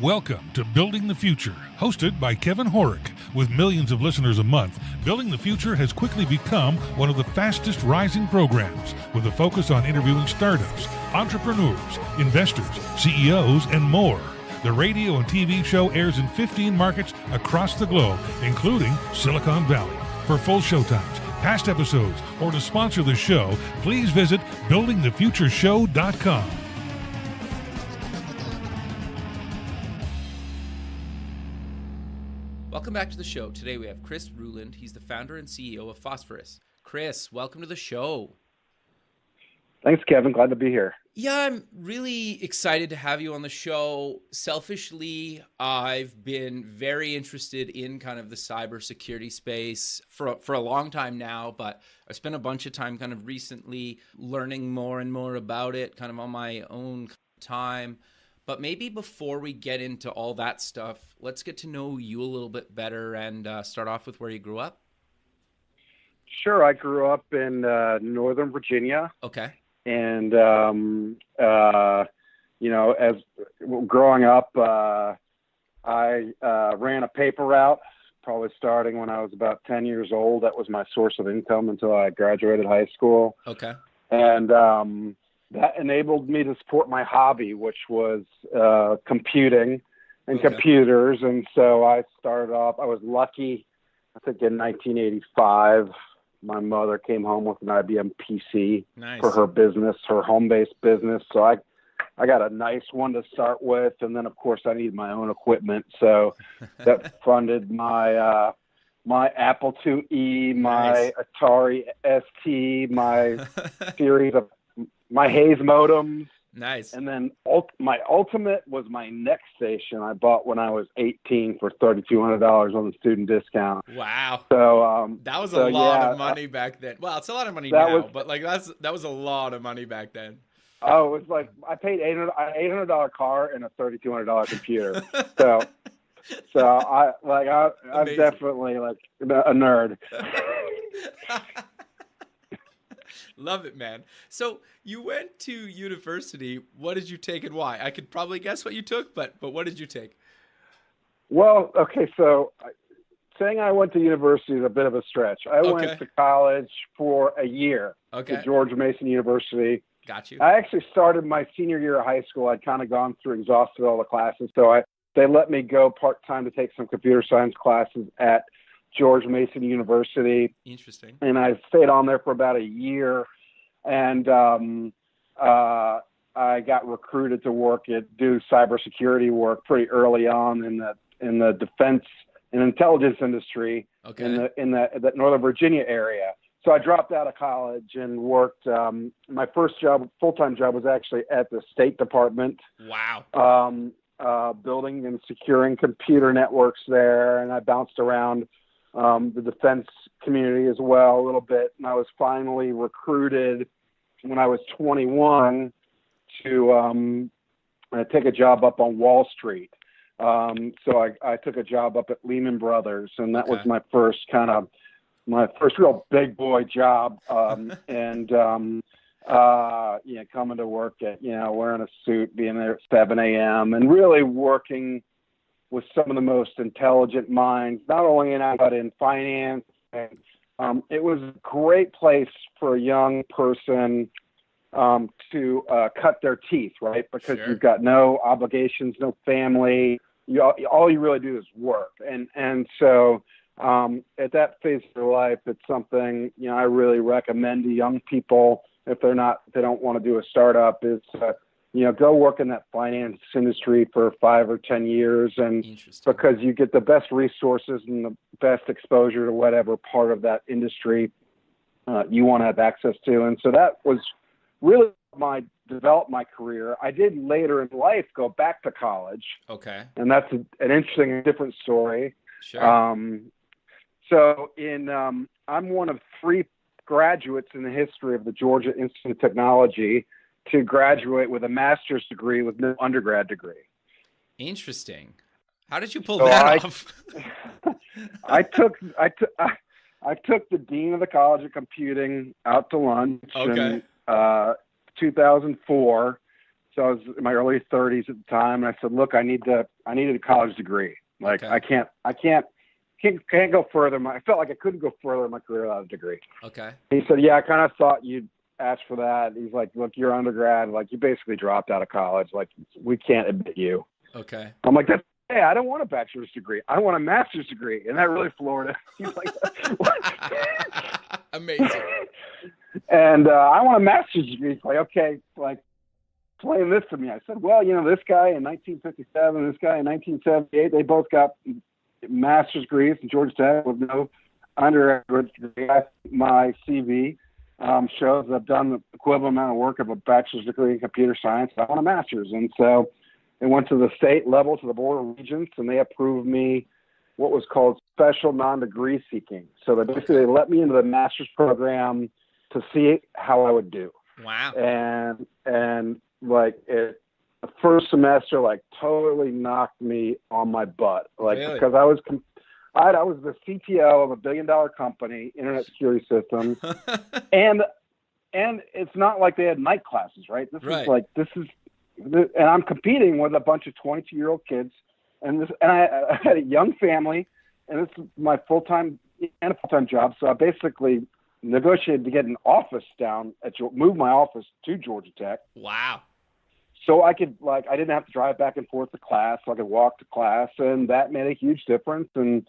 Welcome to Building the Future, hosted by Kevin Horick. With millions of listeners a month, Building the Future has quickly become one of the fastest rising programs, with a focus on interviewing startups, entrepreneurs, investors, CEOs, and more. The radio and TV show airs in 15 markets across the globe, including Silicon Valley. For full showtimes, past episodes, or to sponsor the show, please visit buildingthefutureshow.com. Welcome back to the show. Today we have Chris Rouland. He's the founder and CEO of Phosphorous. Chris, welcome to the show. Thanks, Kevin. Glad to be here. Yeah, I'm really excited to have you on the show. Selfishly, I've been very interested in kind of the cybersecurity space for a long time now, but I've spent a bunch of time kind of recently learning more and more about it, kind of on my own time. But maybe before we get into all that stuff, let's get to know you a little bit better and start off with where you grew up. Sure. I grew up in Northern Virginia. Okay. And, as growing up, I ran a paper route, probably starting when I was about 10 years old. That was my source of income until I graduated high school. Okay. And that enabled me to support my hobby, which was computing and computers. And so I started off, I was lucky, I think in 1985, my mother came home with an IBM PC for her business, her home-based business. So I got a nice one to start with. And then, of course, I needed my own equipment. So that funded my my Apple IIe, my Torii ST, my series of my Hayes modems. Nice. And then my ultimate was my next station I bought when I was 18 for $3,200 on the student discount. Wow. So that was a lot of money back then. Well, it's a lot of money now, but like that was a lot of money back then. Oh, it was like I paid $800 car and a $3,200 computer. I'm definitely like a nerd. Love it, man. So you went to university. What did you take and why? I could probably guess what you took, but what did you take? Well, okay, so saying I went to university is a bit of a stretch. I went to college for a year to George Mason University. Got you. I actually started my senior year of high school. I'd kind of gone through, exhausted all the classes, so they let me go part-time to take some computer science classes at George Mason University. Interesting. And I stayed on there for about a year, and I got recruited to do cybersecurity work pretty early on in the defense and intelligence industry in the Northern Virginia area. So I dropped out of college and worked. My first full-time job was actually at the State Department. Wow. Building and securing computer networks there, and I bounced around the defense community as well a little bit. And I was finally recruited when I was 21 to take a job up on Wall Street. So I took a job up at Lehman Brothers, and that was my first real big boy job. Coming to work at, wearing a suit, being there at 7 a.m. and really working with some of the most intelligent minds, not only but in finance. And it was a great place for a young person to cut their teeth, right? Because you've got no obligations, no family. All you really do is work. And so at that phase of their life, it's something, I really recommend to young people if they don't want to do a startup is go work in that finance industry for 5 or 10 years, and because you get the best resources and the best exposure to whatever part of that industry you want to have access to. And so that was really developed my career. I did later in life go back to college. Okay. And that's an interesting and different story. Sure. I'm one of 3 graduates in the history of the Georgia Institute of Technology to graduate with a master's degree with no undergrad degree. Interesting. How did you pull that off? I took the dean of the College of Computing out to lunch in 2004 So I was in my early 30s at the time, and I said, "Look, I needed a college degree. Like, Okay. I can't go further. I felt like I couldn't go further in my career without a degree." Okay. He said, "Yeah, I kind of thought you'd ask for that." He's like, "Look, you're undergrad. Like, you basically dropped out of college. Like, we can't admit you." Okay. I'm like, "Hey, I don't want a bachelor's degree. I want a master's degree." And that really floored him. He's like, "What?" Amazing. And I want a master's degree. He's like, "Okay, like, explain this to me." I said, "Well, this guy in 1957, this guy in 1978, they both got master's degrees from Georgia Tech with no undergraduate degree. My CV shows I've done the equivalent amount of work of a bachelor's degree in computer science. I want a master's." And so it went to the state level, to the Board of Regents, and they approved me what was called special non-degree seeking. So they let me into the master's program to see how I would do. Wow. And like the first semester, like, totally knocked me on my butt, like, Really? because I was the CTO of a $1 billion company, internet security systems, and it's not like they had night classes, right? And I'm competing with a bunch of 22-year-old kids, and I had a young family, and this is my full-time job, so I basically negotiated to get an office move my office to Georgia Tech. Wow. So I didn't have to drive back and forth to class, so I could walk to class, and that made a huge difference. And,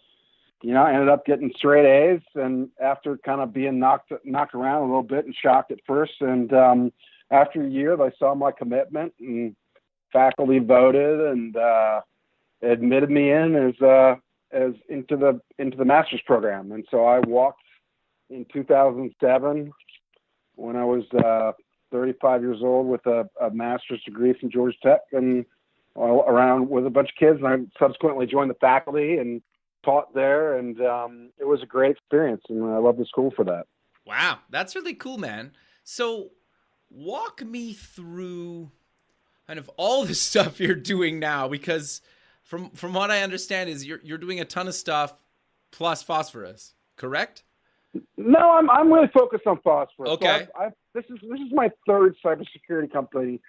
I ended up getting straight A's, and after kind of being knocked around a little bit and shocked at first. And after a year, they saw my commitment, and faculty voted and admitted me in as into the master's program. And so I walked in 2007 when I was 35 years old with a master's degree from Georgia Tech, and around with a bunch of kids. And I subsequently joined the faculty and taught there, and it was a great experience, and I love the school for that. Wow, that's really cool, man. So walk me through kind of all the stuff you're doing now, because from what I understand is you're doing a ton of stuff plus Phosphorus, correct? No, I'm really focused on Phosphorus. Okay. So this is my third cybersecurity company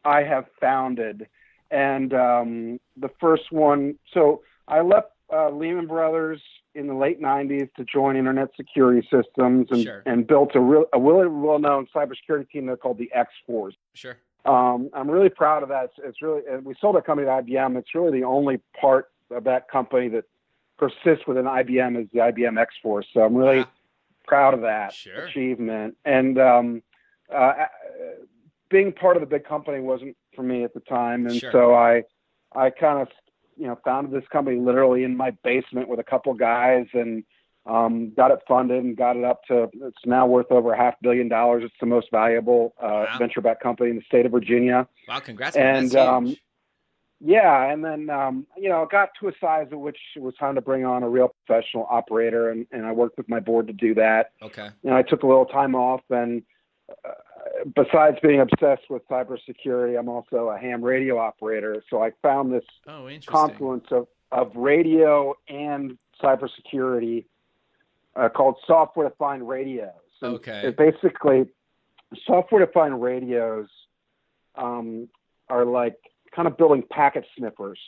I have founded, and the first one. So I left Lehman Brothers in the late '90s to join Internet Security Systems, and built a really well-known cybersecurity team there called the X-Force. Sure. I'm really proud of that. It's really, we sold our company to IBM. It's really the only part of that company that persists within IBM is the IBM X-Force. So I'm really proud of that achievement. And being part of the big company wasn't for me at the time. And so I kind of, founded this company literally in my basement with a couple guys, and got it funded and got it up to, it's now worth over $500 million. It's the most valuable venture-backed company in the state of Virginia. Wow, congrats. And yeah, and then, it got to a size at which it was time to bring on a real professional operator, and I worked with my board to do that. Okay. I took a little time off, and besides being obsessed with cybersecurity, I'm also a ham radio operator. So I found this confluence of radio and cybersecurity called software-defined radios. And it basically, software-defined radios are like kind of building packet sniffers,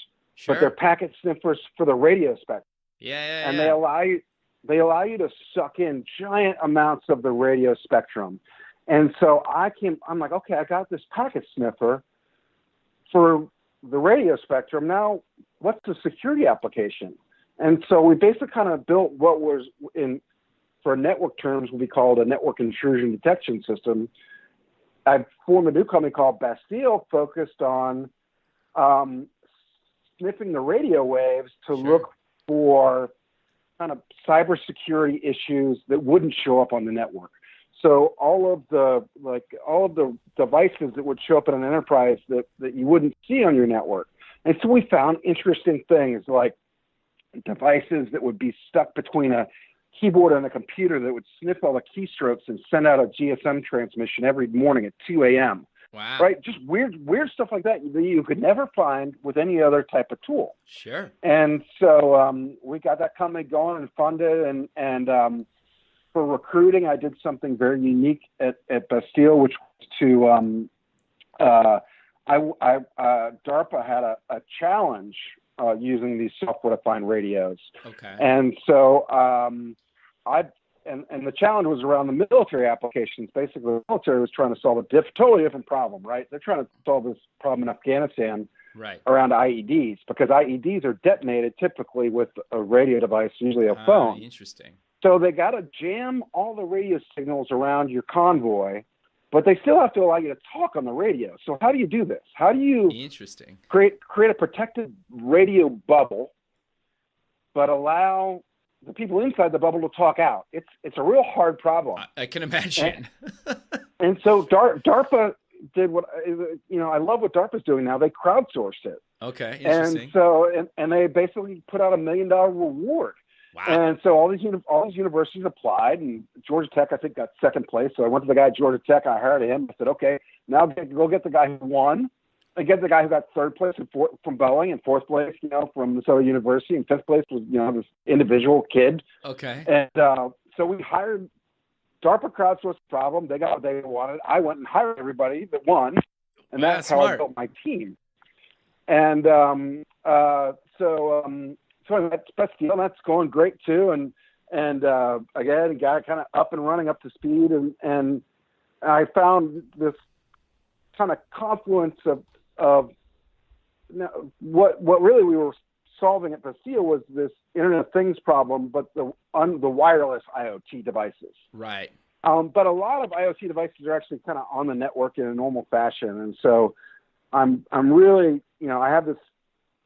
but they're packet sniffers for the radio spectrum. And they allow you to suck in giant amounts of the radio spectrum. And so I'm like, okay, I got this packet sniffer for the radio spectrum. Now, what's the security application? And so we basically kind of built what was for network terms, would be called a network intrusion detection system. I formed a new company called Bastille, focused on sniffing the radio waves to look for kind of cybersecurity issues that wouldn't show up on the network. So all of the devices that would show up in an enterprise that you wouldn't see on your network. And so we found interesting things like devices that would be stuck between a keyboard and a computer that would sniff all the keystrokes and send out a GSM transmission every morning at 2 a.m. Wow. Right? Just weird stuff like that you could never find with any other type of tool. Sure. And so we got that company going and funded, and for recruiting, I did something very unique at Bastille, which was to DARPA had a challenge using these software-defined radios. Okay. And so and the challenge was around the military applications. Basically, the military was trying to solve a totally different problem, right? They're trying to solve this problem in Afghanistan around IEDs, because IEDs are detonated typically with a radio device, usually a phone. Interesting. So they got to jam all the radio signals around your convoy, but they still have to allow you to talk on the radio. So how do you do this? How do you create a protected radio bubble, but allow the people inside the bubble to talk out? It's a real hard problem. I can imagine. And so DARPA did what, I love what DARPA's doing now. They crowdsourced it. Okay, interesting. And so, and they basically put out $1 million reward. Wow. And so all these universities applied, and Georgia Tech, I think, got second place. So I went to the guy at Georgia Tech. I hired him. I said, okay, now go get the guy who won, and get the guy who got third place from Boeing, and fourth place, from this other university, and fifth place was, this individual kid. Okay. And so we hired. DARPA crowdsourced the problem. They got what they wanted. I went and hired everybody that won, and that's how I built my team. And so that's deal. That's going great too. And again, got kind of up and running, up to speed. And I found this kind of confluence of what really we were solving at Bastille was this Internet of Things problem, but the wireless IoT devices. Right. But a lot of IoT devices are actually kind of on the network in a normal fashion, and so I'm really, I have this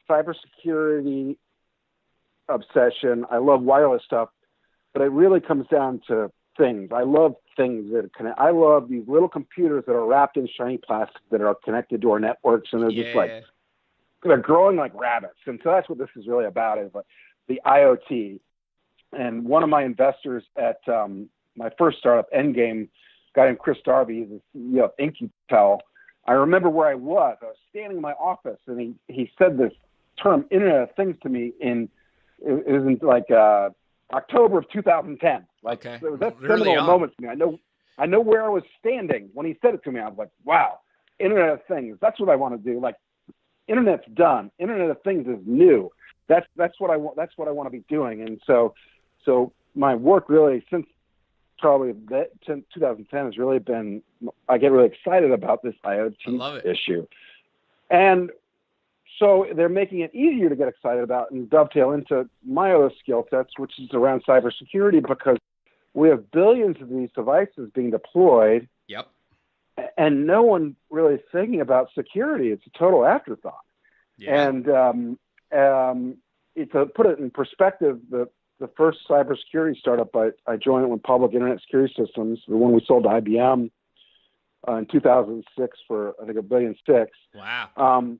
cybersecurity obsession. I love wireless stuff, but it really comes down to things. I love things that connect. I love these little computers that are wrapped in shiny plastic that are connected to our networks, and they're just like, they're growing like rabbits. And so that's what this is really about, is the IoT. And one of my investors at my first startup, Endgame, a guy named Chris Darby, he's the CEO of Incutel. I remember where I was. I was standing in my office, and he said this term, Internet of Things, to me it was in like October of 2010. Like, okay. That seminal moment to me. I know where I was standing when he said it to me. I was like, wow, Internet of Things. That's what I want to do. Like, Internet's done. Internet of Things is new. That's what I want. That's what I want to be doing. And so my work really since 2010 has really been. I get really excited about this IoT issue, and so they're making it easier to get excited about and dovetail into my other skill sets, which is around cybersecurity, because we have billions of these devices being deployed. Yep. And no one really is thinking about security. It's a total afterthought. Yeah. And to put it in perspective, the first cybersecurity startup I joined with Public Internet Security Systems, the one we sold to IBM in 2006 for I think $1.6 billion. Wow.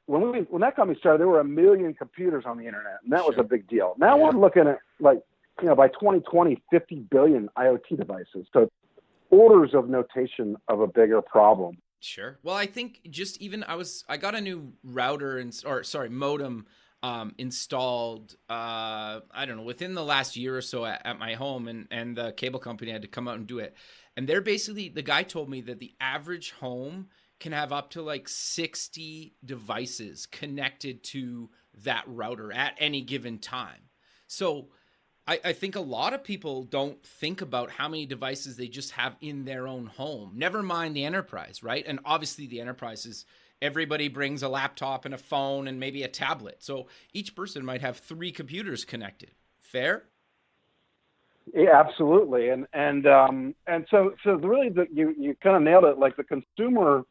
When that company started, there were 1 million computers on the internet, and that was a big deal. Now we're looking at by 2020, 50 billion IoT devices. So orders of notation of a bigger problem. Sure. Well, I think just even I got a new router modem installed, I don't know, within the last year or so at my home, and the cable company had to come out and do it. And they're basically, the guy told me that the average home can have up to like 60 devices connected to that router at any given time. So I think a lot of people don't think about how many devices they just have in their own home, never mind the enterprise, right? And obviously the enterprise is everybody brings a laptop and a phone and maybe a tablet. So each person might have 3 computers connected. Fair? Yeah, absolutely. And so really you kind of nailed it. Like the consumer,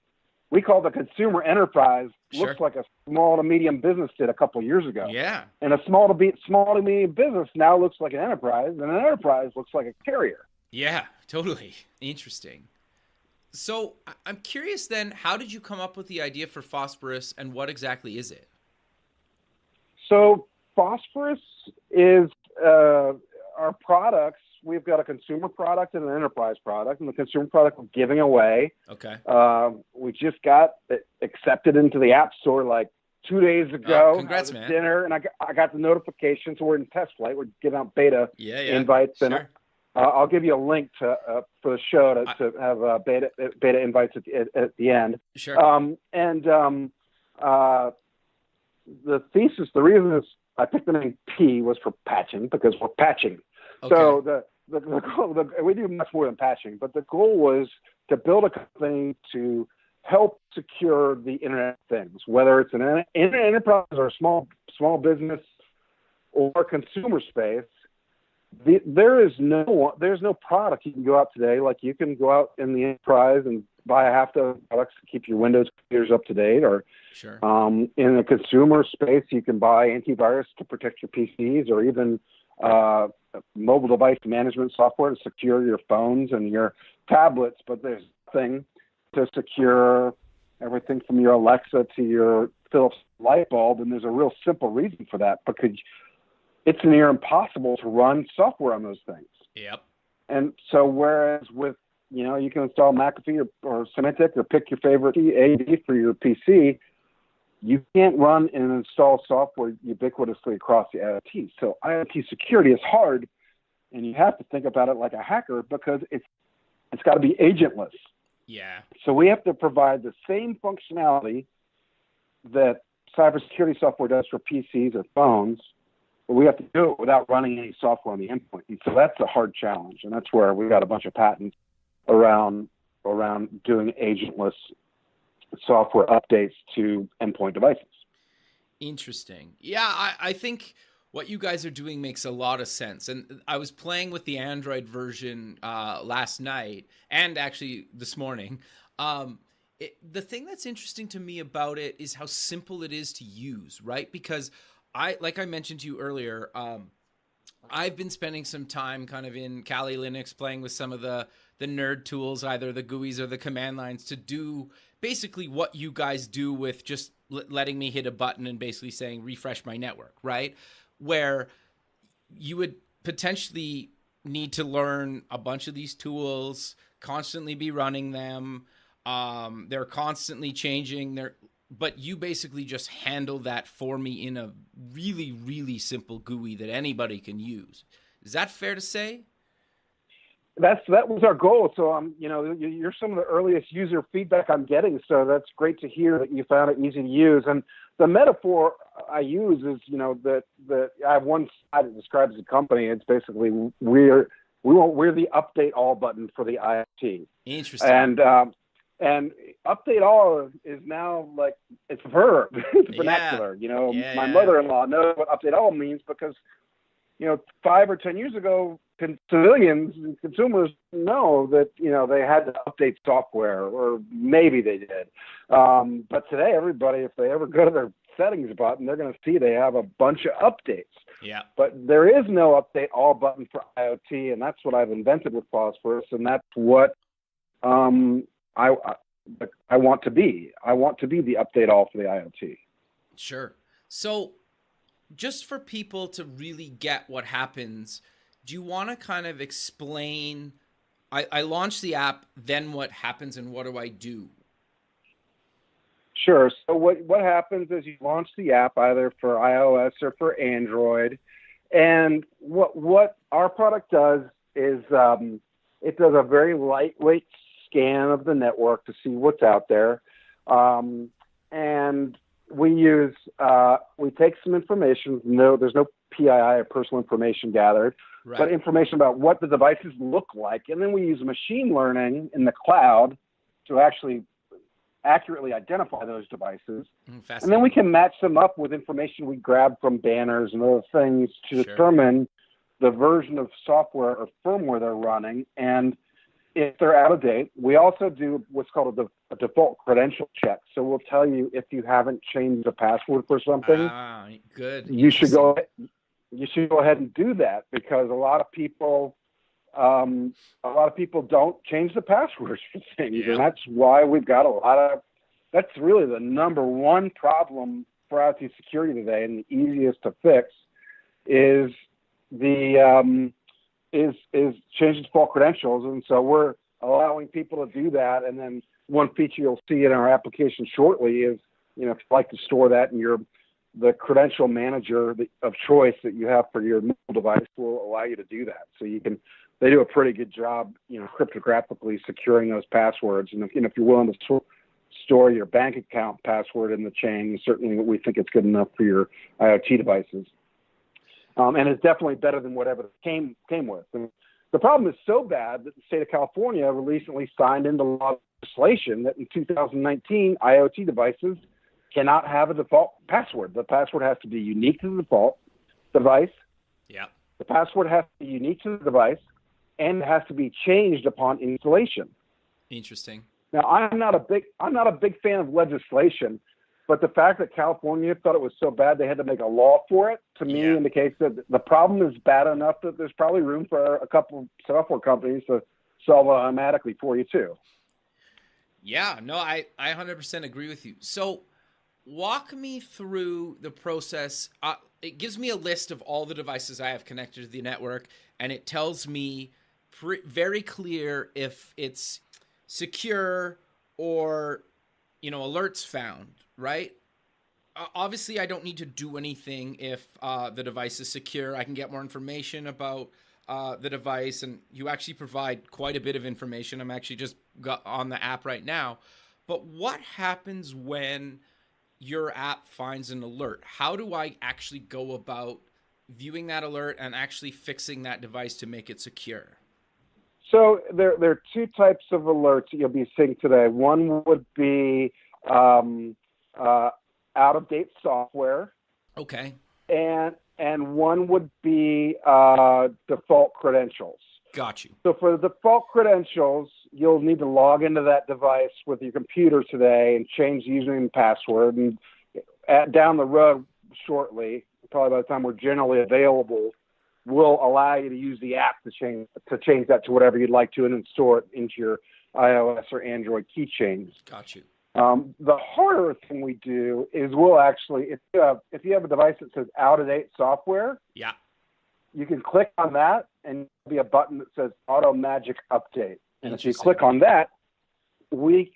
we call the consumer enterprise, looks like a small to medium business did a couple of years ago. Yeah. And a small to medium business now looks like an enterprise, and an enterprise looks like a carrier. Yeah, totally. Interesting. So I'm curious then, how did you come up with the idea for Phosphorus, and what exactly is it? So Phosphorus is our products. We've got a consumer product and an enterprise product, and the consumer product we're giving away. Okay. We just got it accepted into the App Store like 2 days ago. Oh, congrats, man. Dinner, and I got the notification, so we're in test flight. We're giving out beta invites, sure. I'll give you a link to for the show to have beta invites at the end. Sure. The thesis, the reason I picked the name P was for patching, because we're patching. Okay. So the goal, we do much more than patching, but the goal was to build a company to help secure the Internet of Things, whether it's an enterprise or a small business or consumer space. There's no product you can go out today. Like, you can go out in the enterprise and buy a half dozen products to keep your Windows computers up to date, or sure. In the consumer space, you can buy antivirus to protect your PCs, or even mobile device management software to secure your phones and your tablets. But there's nothing to secure everything from your Alexa to your Philips light bulb, and there's a real simple reason for that, because it's near impossible to run software on those things. Yep. And so, whereas with, you can install McAfee or Symantec or pick your favorite AD for your PC, you can't run and install software ubiquitously across the IoT. So IoT security is hard, and you have to think about it like a hacker, because it's got to be agentless. Yeah. So we have to provide the same functionality that cybersecurity software does for PCs or phones, but we have to do it without running any software on the endpoint. And so that's a hard challenge, and that's where we got a bunch of patents around doing agentless software updates to endpoint devices. Interesting. Yeah, I think what you guys are doing makes a lot of sense. And I was playing with the Android version last night, and actually this morning. The thing that's interesting to me about it is how simple it is to use, right? Because like I mentioned to you earlier, I've been spending some time kind of in Kali Linux playing with some of the nerd tools, either the GUIs or the command lines, to do basically what you guys do with just letting me hit a button and basically saying refresh my network, right? Where you would potentially need to learn a bunch of these tools, constantly be running them. They're constantly changing. But you basically just handle that for me in a really, really simple GUI that anybody can use. Is that fair to say? That was our goal. So you're some of the earliest user feedback I'm getting. So that's great to hear that you found it easy to use. And the metaphor I use is, that I have one slide that describes the company. It's basically we're the update all button for the IoT. Interesting. And update all is now like, it's a verb, it's vernacular. My mother-in-law knows what update all means, because 5 or 10 years ago, civilians and consumers know that they had to update software, or maybe they did. But today, everybody, if they ever go to their settings button, they're going to see they have a bunch of updates. Yeah. But there is no update all button for IoT, and that's what I've invented with Phosphorus, and that's what I want to be. I want to be the update all for the IoT. Sure. So just for people to really get what happens, do you want to kind of explain, I launched the app, then what happens and what do I do? Sure. So what happens is you launch the app either for iOS or for Android. And what our product does is it does a very lightweight scan of the network to see what's out there. And we take some information. No, there's no PII or personal information gathered, right, but information about what the devices look like. And then we use machine learning in the cloud to actually accurately identify those devices. And then we can match them up with information we grab from banners and other things to determine the version of software or firmware they're running. And if they're out of date, we also do what's called a default credential check. So we'll tell you if you haven't changed the password for something. Good. You should go ahead and do that, because a lot of people don't change the passwords for things, and that's why we've got that's really the number one problem for IoT security today, and the easiest to fix is is changing default credentials. And so we're allowing people to do that. And then one feature you'll see in our application shortly is, if you'd like to store that in the credential manager of choice that you have for your mobile device will allow you to do that. So you can they do a pretty good job, cryptographically securing those passwords. And if you're willing to store your bank account password in the chain, certainly we think it's good enough for your IoT devices. And it's definitely better than whatever it came with. And the problem is so bad that the state of California recently signed into law legislation that in 2019, IoT devices cannot have a default password. The password has to be unique to the default device. Yeah. The password has to be unique to the device, and it has to be changed upon installation. Interesting. Now, I'm not a big fan of legislation, but the fact that California thought it was so bad they had to make a law for it, to me, indicates that the problem is bad enough that there's probably room for a couple of software companies to solve it automatically for you too. Yeah, no, I 100% agree with you. So walk me through the process. It gives me a list of all the devices I have connected to the network, and it tells me very clear if it's secure or, alerts found, right? Obviously, I don't need to do anything if the device is secure. I can get more information about the device, and you actually provide quite a bit of information. I'm actually just got on the app right now. But what happens when your app finds an alert? How do I actually go about viewing that alert and actually fixing that device to make it secure? So there are two types of alerts that you'll be seeing today. One would be out-of-date software. Okay. And one would be default credentials. Got you. So for the default credentials, you'll need to log into that device with your computer today and change the username and password. And down the road shortly, probably by the time we're generally available, we'll allow you to use the app to change that to whatever you'd like to and then store it into your iOS or Android keychains. Got you. The harder thing we do is we'll actually, if you have a device that says out-of-date software, yeah, you can click on that and there'll be a button that says Auto Magic Update. And if you click on that, we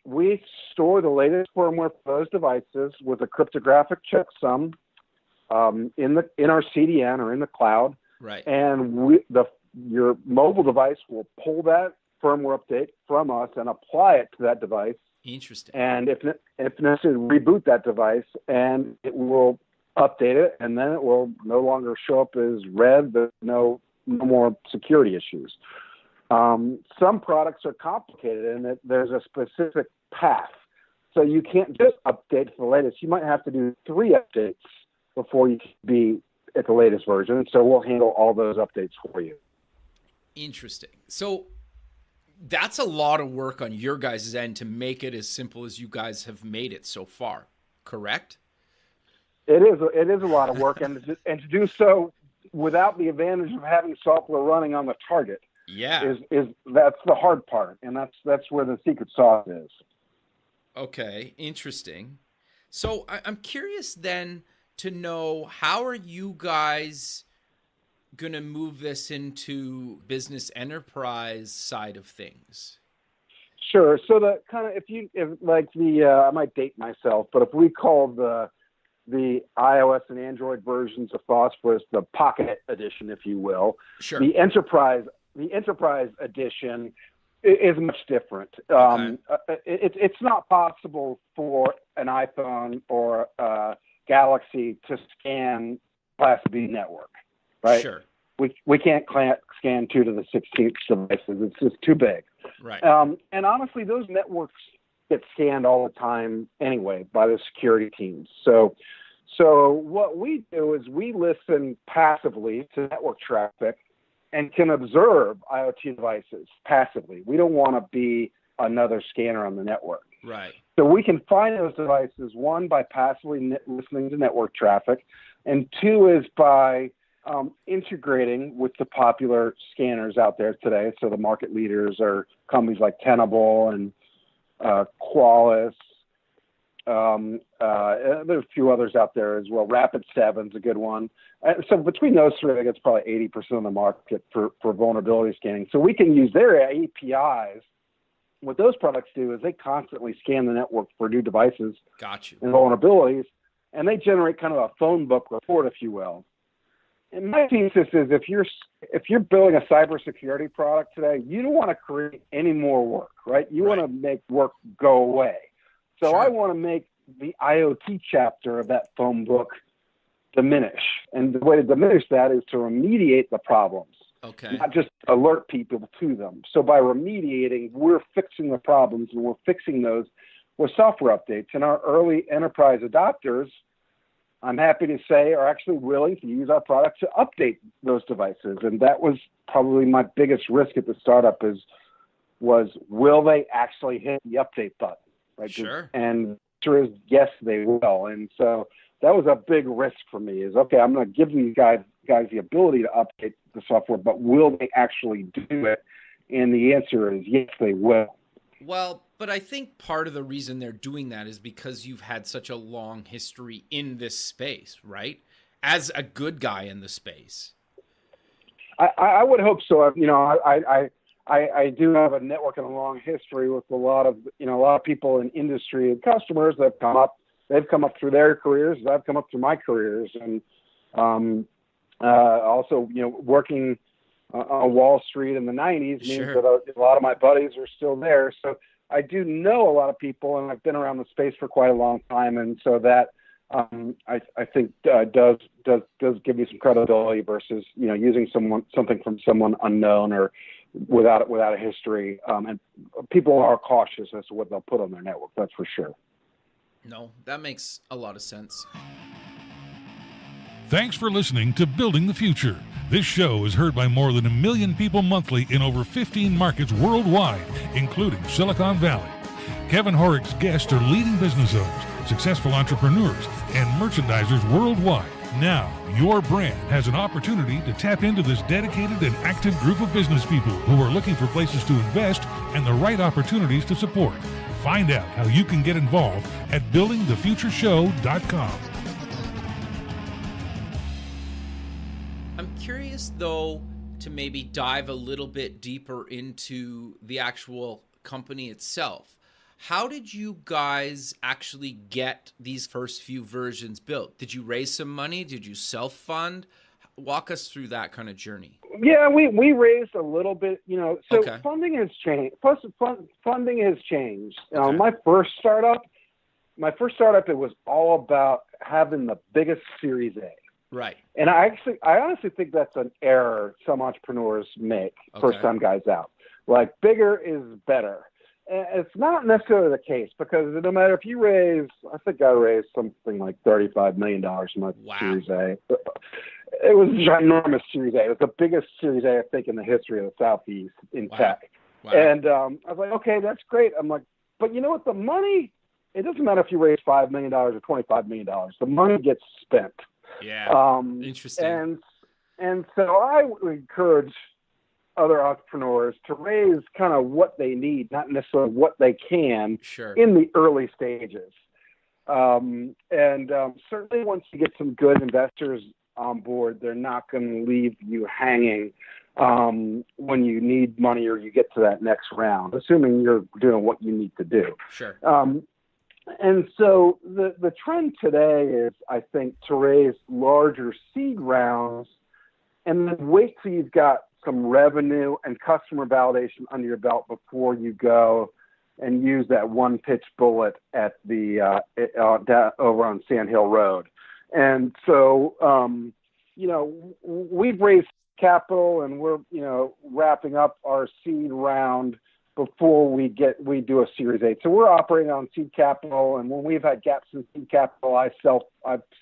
store the latest firmware for those devices with a cryptographic checksum in our CDN or in the cloud. Right. And your mobile device will pull that firmware update from us and apply it to that device. Interesting. And if necessary, reboot that device, and it will update it, and then it will no longer show up as red. There's no more security issues. Some products are complicated in that there's a specific path. So you can't just update to the latest. You might have to do 3 updates before you can be at the latest version. So we'll handle all those updates for you. Interesting. So that's a lot of work on your guys' end to make it as simple as you guys have made it so far, correct? It is a lot of work, and to do so without the advantage of having software running on the target. Yeah, is that's the hard part, and that's where the secret sauce is. Okay, interesting. So I'm curious then to know, how are you guys going to move this into business enterprise side of things? Sure. So the kind of, I might date myself, but if we call the iOS and Android versions of Phosphorus the Pocket Edition, if you will, sure. The Enterprise Edition is much different. Okay. It's not possible for an iPhone or a Galaxy to scan Class B network, right? Sure. We can't scan 2 to the 16th devices. It's just too big. Right. And honestly, those networks get scanned all the time anyway by the security teams. So what we do is we listen passively to network traffic and can observe IoT devices passively. We don't want to be another scanner on the network. Right. So we can find those devices, 1, by passively listening to network traffic, and 2 is by integrating with the popular scanners out there today. So the market leaders are companies like Tenable and Qualys. There's a few others out there as well. Rapid7's a good one. So between those 3, I think it's probably 80% of the market for vulnerability scanning. So we can use their APIs. What those products do is they constantly scan the network for new devices and vulnerabilities, and they generate kind of a phone book report, if you will. and my thesis is if you're building a cybersecurity product today, you don't want to create any more work, right? You want to make work go away. So I want to make the IoT chapter of that phone book diminish. And the way to diminish that is to remediate the problems, not just alert people to them. So by remediating, we're fixing the problems, and we're fixing those with software updates. And our early enterprise adopters, I'm happy to say, are actually willing to use our product to update those devices. And that was probably my biggest risk at the startup was will they actually hit the update button? Right? Sure. And the answer is yes, they will. And so that was a big risk for me is, okay, I'm going to give these guys the ability to update the software, but will they actually do it? And the answer is yes, they will. Well, but I think part of the reason they're doing that is because you've had such a long history in this space, right? As a good guy in the space. I would hope so. You know, I do have a network and a long history with a lot of people in industry and customers that have come up. They've come up through their careers. I've come up through my careers, and also, you know, working on Wall Street in the 90s means that a lot of my buddies are still there. So I do know a lot of people, and I've been around the space for quite a long time, and so that I think does give me some credibility versus, you know, using something from someone unknown or without a history. And people are cautious as to what they'll put on their network. That's for sure. No, that makes a lot of sense. Thanks for listening to Building the Future. This show is heard by more than 1 million people monthly in over 15 markets worldwide, including Silicon Valley. Kevin Horick's guests are leading business owners, successful entrepreneurs, and merchandisers worldwide. Now, your brand has an opportunity to tap into this dedicated and active group of business people who are looking for places to invest and the right opportunities to support. Find out how you can get involved at buildingthefutureshow.com. I'm curious, though, to maybe dive a little bit deeper into the actual company itself. How did you guys actually get these first few versions built? Did you raise some money? Did you self-fund? Walk us through that kind of journey. Yeah, we raised a little bit, you know, so funding has changed. Plus, funding has changed. My first startup, it was all about having the biggest Series A. Right. And I honestly think that's an error some entrepreneurs make first-time guys out. Like, bigger is better. And it's not necessarily the case, because no matter if you raise, I think I raised something like $35 million in my Series A. It was a ginormous Series A. It was the biggest Series A, I think, in the history of the Southeast in tech. Wow. And I was like, okay, that's great. I'm like, but you know what? The money, it doesn't matter if you raise $5 million or $25 million. The money gets spent. Yeah. Interesting. And so I would encourage other entrepreneurs to raise kind of what they need, not necessarily what they can in the early stages. Certainly once you get some good investors on board, they're not going to leave you hanging when you need money or you get to that next round, assuming you're doing what you need to do. Sure. And so the trend today is, I think, to raise larger seed rounds and then wait till you've got some revenue and customer validation under your belt before you go and use that one pitch bullet at the over on Sand Hill Road. And so, you know, we've raised capital and we're, you know, wrapping up our seed round before we do a Series A. So we're operating on seed capital, and when we've had gaps in seed capital, I've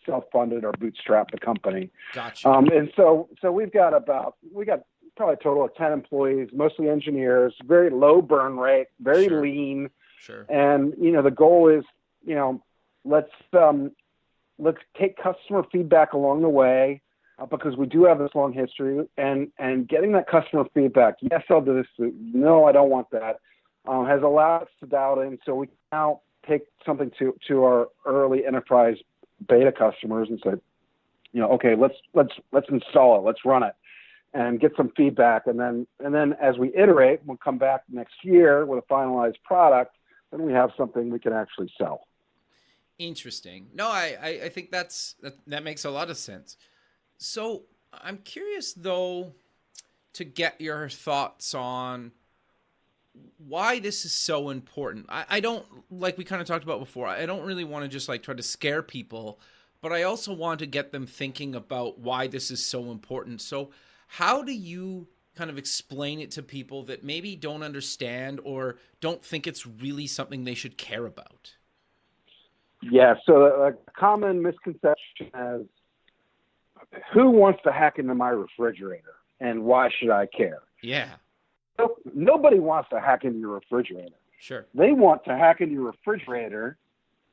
self-funded or bootstrapped the company. Gotcha. And so we got probably a total of 10 employees, mostly engineers, very low burn rate, very lean. Sure. And, you know, the goal is, you know, let's take customer feedback along the way, because we do have this long history, and getting that customer feedback, yes, I'll do this, no, I don't want that, has allowed us to dial in. So we can now take something to our early enterprise beta customers and say, you know, okay, let's install it, let's run it, and get some feedback. And then as we iterate, we'll come back next year with a finalized product, and we have something we can actually sell. Interesting. No, I think that makes a lot of sense. So I'm curious, though, to get your thoughts on why this is so important. I don't, like we kind of talked about before, I don't really want to just like try to scare people, but I also want to get them thinking about why this is so important. So how do you kind of explain it to people that maybe don't understand or don't think it's really something they should care about? Yeah, so a common misconception is, who wants to hack into my refrigerator and why should I care? Yeah, Nobody wants to hack into your refrigerator. sure. They want to hack into your refrigerator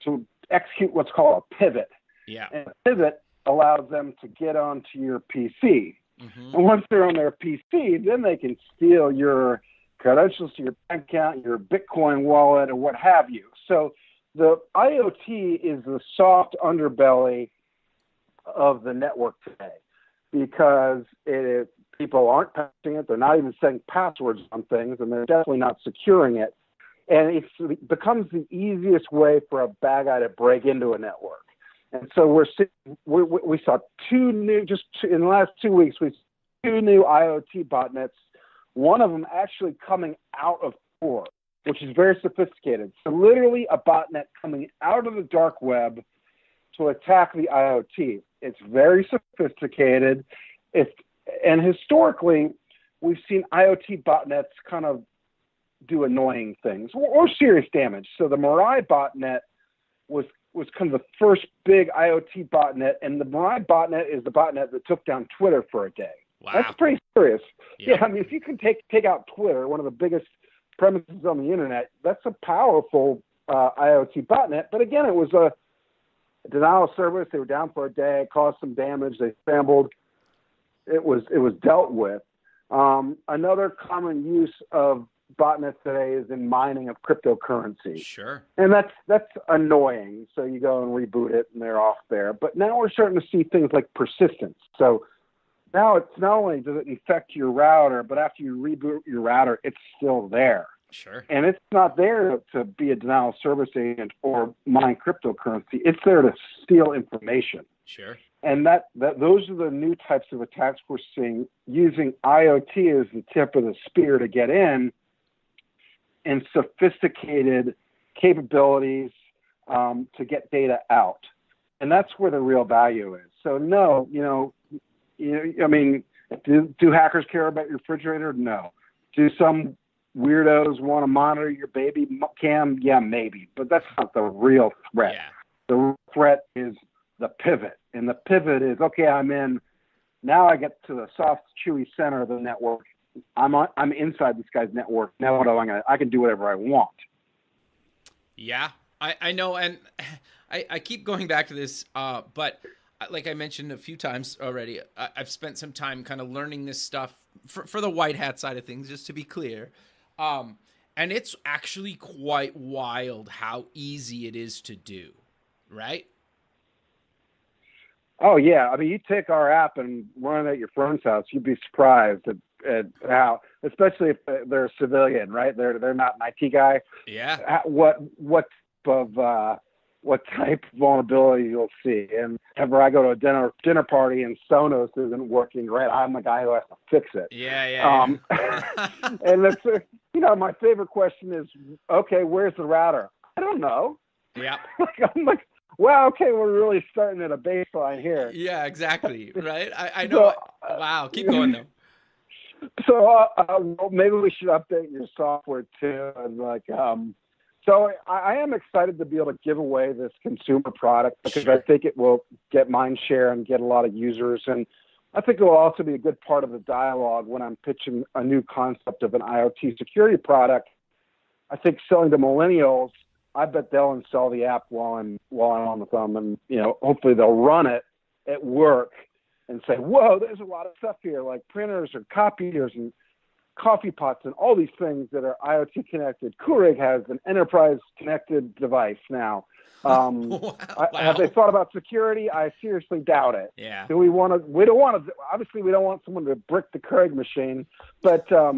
to execute what's called a pivot. Yeah. And a pivot allows them to get onto your PC. Mm-hmm. And once they're on their PC, then they can steal your credentials to your bank account, your Bitcoin wallet, or what have you. So the IoT is the soft underbelly of the network today because people aren't patching it. They're not even setting passwords on things, and they're definitely not securing it. And it becomes the easiest way for a bad guy to break into a network. And so we saw in the last 2 weeks, we saw 2 new IoT botnets, one of them actually coming out of Tor, which is very sophisticated. So literally a botnet coming out of the dark web to attack the IoT. It's very sophisticated. And historically, we've seen IoT botnets kind of do annoying things or serious damage. So the Mirai botnet was kind of the first big IoT botnet, and the Mirai botnet is the botnet that took down Twitter for a day. Wow. That's pretty serious. Yeah. Yeah, I mean, if you can take out Twitter, one of the biggest premises on the internet, that's a powerful IoT botnet. But again, it was a denial of service. They were down for a day, it caused some damage, they scrambled. It was dealt with. Another common use of botnets today is in mining of cryptocurrency. Sure. And that's annoying. So you go and reboot it and they're off there. But now we're starting to see things like persistence. So now it's not only does it infect your router, but after you reboot your router, it's still there. Sure. And it's not there to be a denial of service agent or mine cryptocurrency. It's there to steal information. Sure. And those are the new types of attacks we're seeing, using IoT as the tip of the spear to get in, and sophisticated capabilities to get data out. And that's where the real value is. So no, I mean, do hackers care about your refrigerator? No. Do some weirdos want to monitor your baby cam? Yeah, maybe. But that's not the real threat. Yeah. The real threat is the pivot. And the pivot is, okay, I'm in. Now I get to the soft, chewy center of the network. I'm inside this guy's network. Now what do I can do whatever I want. Yeah, I know. And I keep going back to this, but like I mentioned a few times already, I've spent some time kind of learning this stuff for the white hat side of things, just to be clear. And it's actually quite wild how easy it is to do, right? Oh, yeah. I mean, you take our app and run it at your friend's house, you'd be surprised at how, especially if they're a civilian, right? They're not an IT guy. Yeah. What type of vulnerability you'll see. And whenever I go to a dinner party and Sonos isn't working right, I'm the guy who has to fix it. Yeah. And that's, my favorite question is, okay, where's the router? I don't know. Yeah. I'm like, wow, okay, we're really starting at a baseline here. Yeah, exactly. Right. I know. So, wow. Keep going though. So well, maybe we should update your software too. And so I am excited to be able to give away this consumer product because Sure. I think it will get mind share and get a lot of users. And I think it will also be a good part of the dialogue when I'm pitching a new concept of an IoT security product. I think selling to millennials, I bet they'll install the app while I'm on with them, and hopefully they'll run it at work and say, "Whoa, there's a lot of stuff here, like printers or copiers and coffee pots and all these things that are IoT connected." Keurig has an enterprise connected device now. Wow. Have they thought about security? I seriously doubt it. Yeah. Do we want to? We don't want to. Obviously, we don't want someone to brick the Keurig machine, but that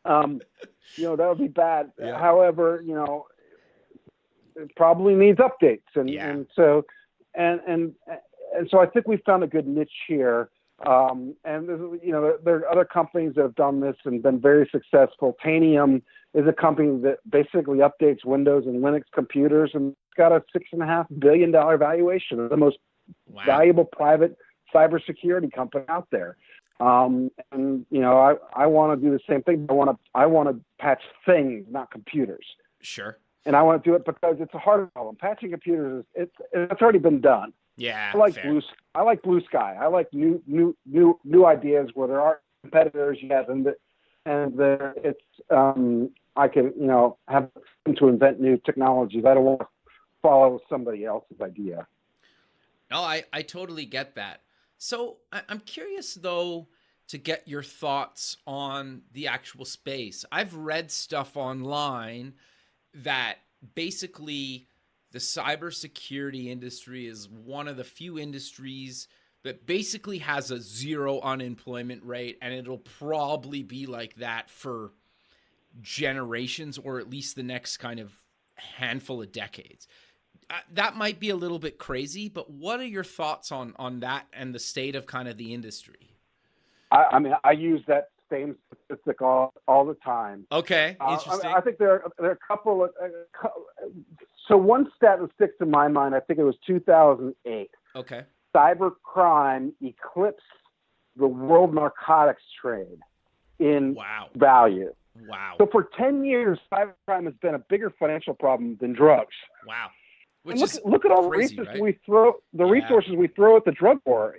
would be bad. Yeah. However, it probably needs updates, and so I think we found a good niche here And there are other companies that have done this and been very successful. Tanium is a company that basically updates Windows and Linux computers, and it's got a $6.5 billion valuation. It's the most valuable private cybersecurity company out there. And I want to do the same thing. I want to patch things, not computers. Sure. And I want to do it because it's a hard problem. Patching computers it's already been done. Yeah. I like blue sky. I like new ideas where there are competitors yet, I can have to invent new technologies. I don't want to follow somebody else's idea. No, I totally get that. So I'm curious, though, to get your thoughts on the actual space. I've read stuff online that basically the cybersecurity industry is one of the few industries that basically has a zero unemployment rate, and it'll probably be like that for generations, or at least the next kind of handful of decades. That might be a little bit crazy, but what are your thoughts on that and the state of kind of the industry? I use that same statistic all the time. Okay, interesting. I think there are a couple of. So one stat that sticks to my mind, I think it was 2008. Okay. Cybercrime eclipsed the world narcotics trade in value. Wow. So for 10 years, cybercrime has been a bigger financial problem than drugs. Wow. Look at all the resources we throw. Resources we throw at the drug war.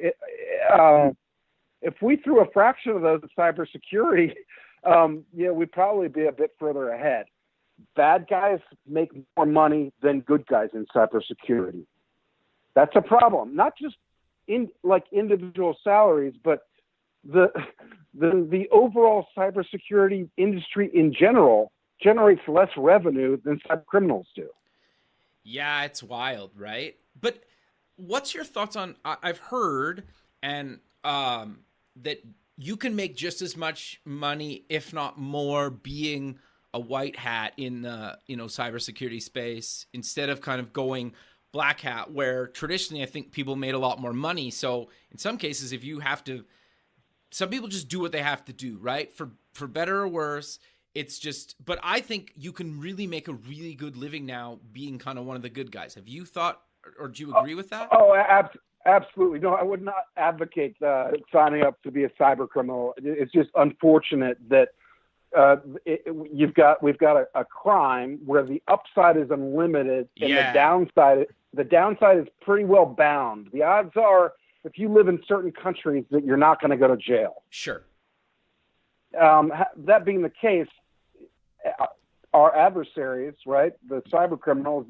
If we threw a fraction of those at cybersecurity, we'd probably be a bit further ahead. Bad guys make more money than good guys in cybersecurity. That's a problem. Not just in like individual salaries, but the overall cybersecurity industry in general generates less revenue than cybercriminals do. Yeah, it's wild, right? But what's your thoughts on? I've heard that you can make just as much money, if not more, being a white hat in the cybersecurity space instead of kind of going black hat, where traditionally I think people made a lot more money. So in some cases, if you have to, some people just do what they have to do, right? For better or worse. It's just, but I think you can really make a really good living now being kind of one of the good guys. Have you thought, or do you agree with that? Absolutely. No, I would not advocate signing up to be a cyber criminal. It's just unfortunate that we've got a crime where the upside is unlimited and the downside is pretty well bound. The odds are, if you live in certain countries, that you're not going to go to jail. Sure. That being the case, our adversaries, right, the cyber criminals,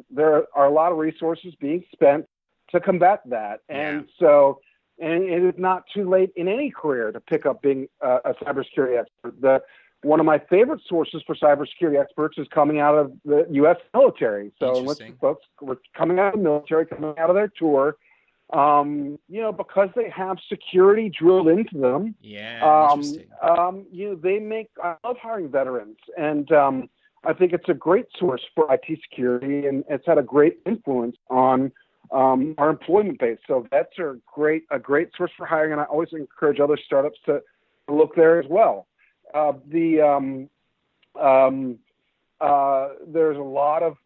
there are a lot of resources being spent to combat that. And so, and it is not too late in any career to pick up being a cybersecurity expert. One of my favorite sources for cybersecurity experts is coming out of the U.S. military. So folks, we're coming out of the military, coming out of their tour, because they have security drilled into them. Yeah, interesting. I love hiring veterans, and I think it's a great source for IT security, and it's had a great influence on our employment base. So vets are a great source for hiring, and I always encourage other startups to look there as well. There's a lot of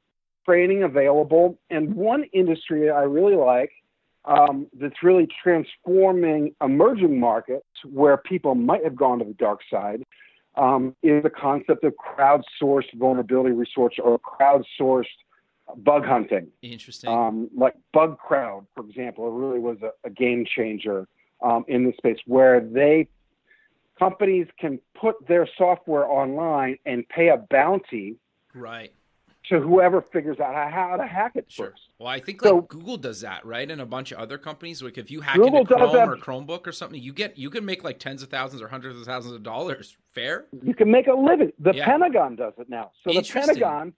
training available, and one industry I really like that's really transforming emerging markets where people might have gone to the dark side is the concept of crowdsourced vulnerability research or crowdsourced bug hunting. Interesting. Like BugCrowd, for example, it really was a game changer in this space where companies can put their software online and pay a bounty to whoever figures out how to hack it first. Well, I think Google does that, right? And a bunch of other companies. Like if you hack into Chrome or Chromebook or something, you can make like tens of thousands or hundreds of thousands of dollars. Fair? You can make a living. The Pentagon does it now. So the Pentagon.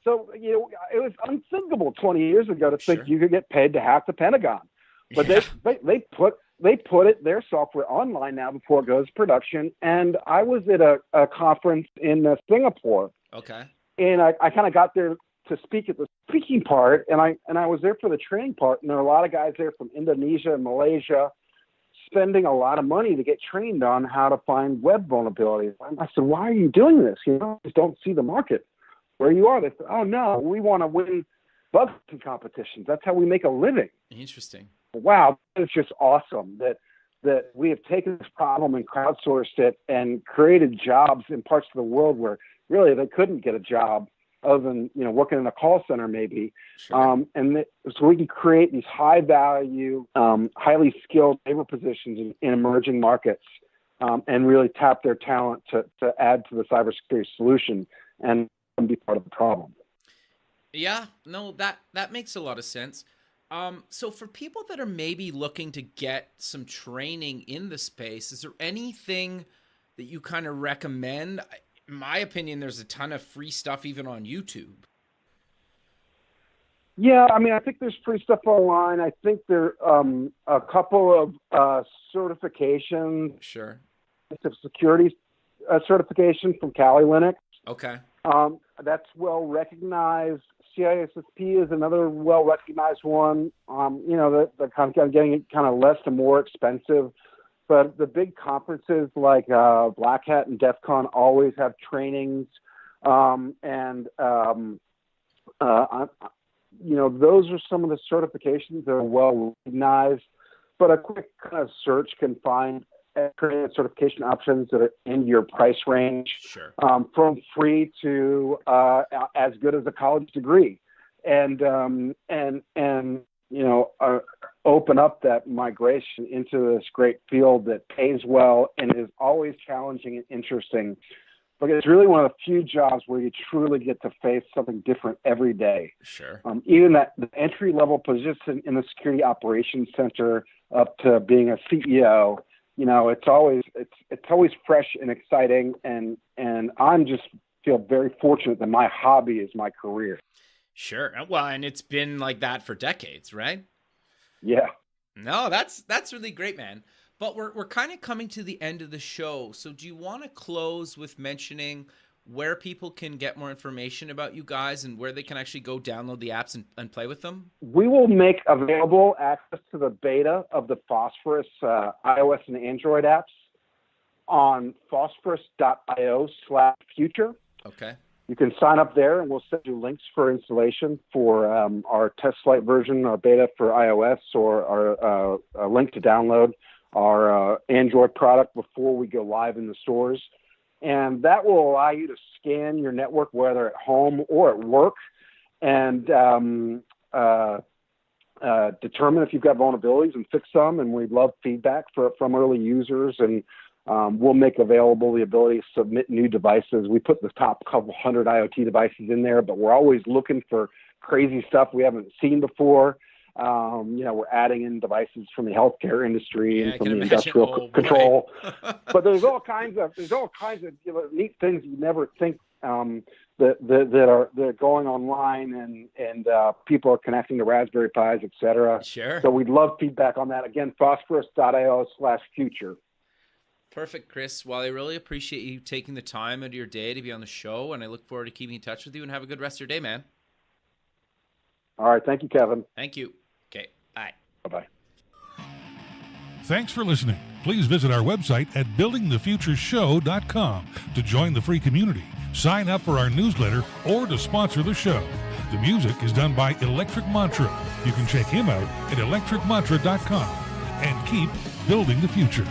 So it was unthinkable 20 years ago to think you could get paid to hack the Pentagon, but they put their software online now before it goes to production. And I was at a conference in Singapore. Okay. And I kind of got there to speak at the speaking part, and I was there for the training part, and there were a lot of guys there from Indonesia and Malaysia. spending a lot of money to get trained on how to find web vulnerabilities. I said, why are you doing this? You know, just don't see the market where you are. They said, oh no, we want to win bug competitions. That's how we make a living. Interesting. Wow, it's just awesome that we have taken this problem and crowdsourced it and created jobs in parts of the world where really they couldn't get a job other than, you know, working in a call center maybe. Sure. So we can create these high value, highly skilled labor positions in emerging markets and really tap their talent to add to the cybersecurity solution and be part of the problem. Yeah, no, that makes a lot of sense. So for people that are maybe looking to get some training in the space, is there anything that you kind of recommend? In my opinion, there's a ton of free stuff even on YouTube. Yeah, I mean, I think there's free stuff online. I think there are a couple of certifications. Sure. Security certification from Kali Linux. Okay. That's well recognized. CISSP is another well recognized one. You know, they're kind of getting kind of less and more expensive. But the big conferences like Black Hat and DEF CON always have trainings. You know, those are some of the certifications that are well recognized. But a quick kind of search can find training certification options that are in your price range, Sure. From free to as good as a college degree, and you know, open up that migration into this great field that pays well and is always challenging and interesting. But it's really one of the few jobs where you truly get to face something different every day. Sure. Even the entry level position in the security operations center up to being a CEO. You know, it's always fresh and exciting, and I'm just feel very fortunate that my hobby is my career. Sure. Well, and it's been like that for decades, right? Yeah. No, that's really great, man. But we're kind of coming to the end of the show. So do you want to close with mentioning where people can get more information about you guys and where they can actually go download the apps and play with them? We will make available access to the beta of the Phosphorus iOS and Android apps on phosphorus.io/future. Okay. You can sign up there, and we'll send you links for installation for our test flight version, our beta for iOS, or our a link to download our Android product before we go live in the stores. And that will allow you to scan your network, whether at home or at work, and determine if you've got vulnerabilities and fix them. And we'd love feedback from early users. And we'll make available the ability to submit new devices. We put the top couple hundred IoT devices in there, but we're always looking for crazy stuff we haven't seen before. You know, we're adding in devices from the healthcare industry and from the industrial control. But there's all kinds of you know, neat things you never think that are going online, and people are connecting to Raspberry Pis, et cetera. Sure. So we'd love feedback on that. Again, phosphorus.io/future. Perfect, Chris. Well, I really appreciate you taking the time out of your day to be on the show, and I look forward to keeping in touch with you, and have a good rest of your day, man. All right. Thank you, Kevin. Thank you. Okay. Bye. Bye-bye. Thanks for listening. Please visit our website at buildingthefutureshow.com to join the free community, sign up for our newsletter, or to sponsor the show. The music is done by Electric Mantra. You can check him out at electricmantra.com and keep building the future.